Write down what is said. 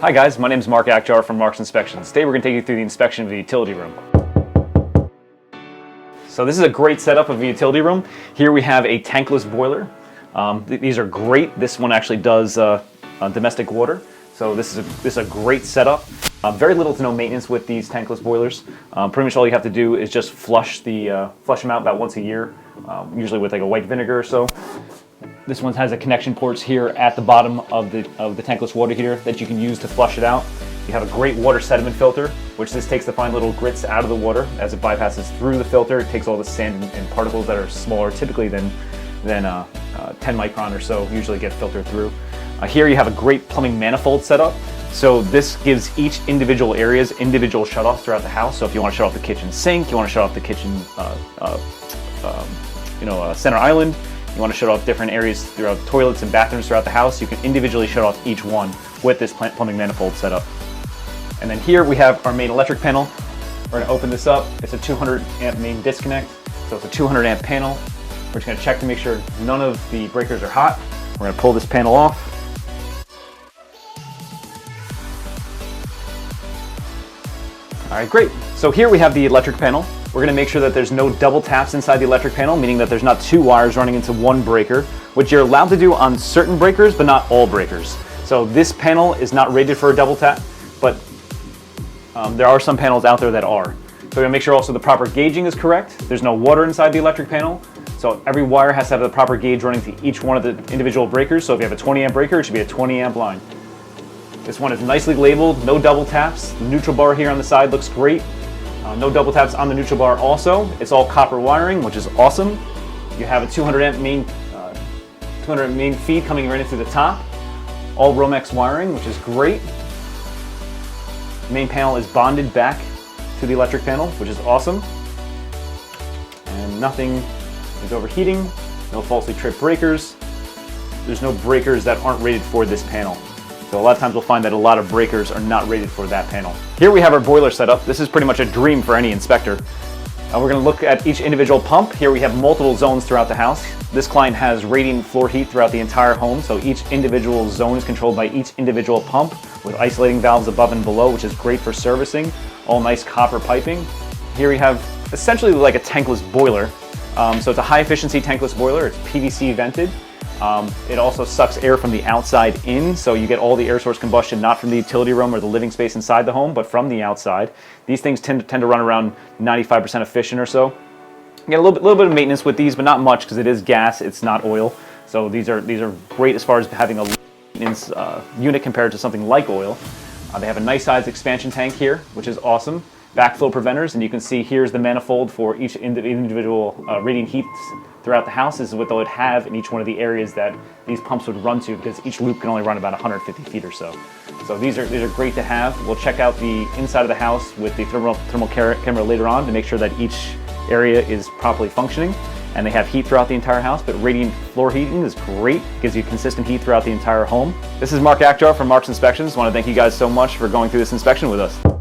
Hi guys, my name is Mark Akjar from Mark's Inspections. Today we're going to take you through the inspection of the utility room. So this is a great setup of the utility room. Here we have a tankless boiler. These are great. This one actually does domestic water. So this is a great setup. Very little to no maintenance with these tankless boilers. Pretty much all you have to do is just flush them out about once a year, usually with like a white vinegar or so. This one has a connection ports here at the bottom of the tankless water heater that you can use to flush it out. You have a great water sediment filter, which this takes the fine little grits out of the water as it bypasses through the filter. It takes all the sand and particles that are smaller typically than 10 micron or so usually get filtered through. Here you have a great plumbing manifold setup. So this gives each individual areas individual shutoffs throughout the house. So if you want to shut off the kitchen sink, you want to shut off the kitchen center island, you want to shut off different areas throughout toilets and bathrooms throughout the house, you can individually shut off each one with this plumbing manifold setup. And then here we have our main electric panel. We're going to open this up. It's a 200 amp main disconnect. So it's a 200 amp panel. We're just going to check to make sure none of the breakers are hot. We're going to pull this panel off. All right, great. So here we have the electric panel. We're going to make sure that there's no double taps inside the electric panel, meaning that there's not two wires running into one breaker, which you're allowed to do on certain breakers, but not all breakers. So this panel is not rated for a double tap, but there are some panels out there that are. So we're going to make sure also the proper gauging is correct. There's no water inside the electric panel, so every wire has to have the proper gauge running to each one of the individual breakers. So if you have a 20 amp breaker, it should be a 20 amp line. This one is nicely labeled, no double taps. The neutral bar here on the side looks great. No double taps on the neutral bar also. It's all copper wiring, which is awesome. You have a 200 amp main feed coming right in through the top. All Romex wiring, which is great. The main panel is bonded back to the electric panel, which is awesome. And nothing is overheating, no falsely tripped breakers. There's no breakers that aren't rated for this panel. So a lot of times we'll find that a lot of breakers are not rated for that panel. Here we have our boiler setup. This is pretty much a dream for any inspector. We're going to look at each individual pump. Here we have multiple zones throughout the house. This client has radiant floor heat throughout the entire home, so each individual zone is controlled by each individual pump with isolating valves above and below, which is great for servicing. All nice copper piping. Here we have essentially like a tankless boiler. So it's a high efficiency tankless boiler. It's PVC vented. It also sucks air from the outside in, so you get all the air source combustion not from the utility room or the living space inside the home, but from the outside. These things tend to run around 95% efficient or so. You get a little bit of maintenance with these, but not much because it is gas, it's not oil. So these are great as far as having a maintenance unit compared to something like oil. They have a nice sized expansion tank here, which is awesome. Backflow preventers, and you can see here's the manifold for each individual radiant heat throughout the house. This is what they would have in each one of the areas that these pumps would run to, because each loop can only run about 150 feet or so. So these are great to have. We'll check out the inside of the house with the thermal camera later on to make sure that each area is properly functioning. And they have heat throughout the entire house, but radiant floor heating is great. Gives you consistent heat throughout the entire home. This is Mark Akjar from Mark's Inspections. I want to thank you guys so much for going through this inspection with us.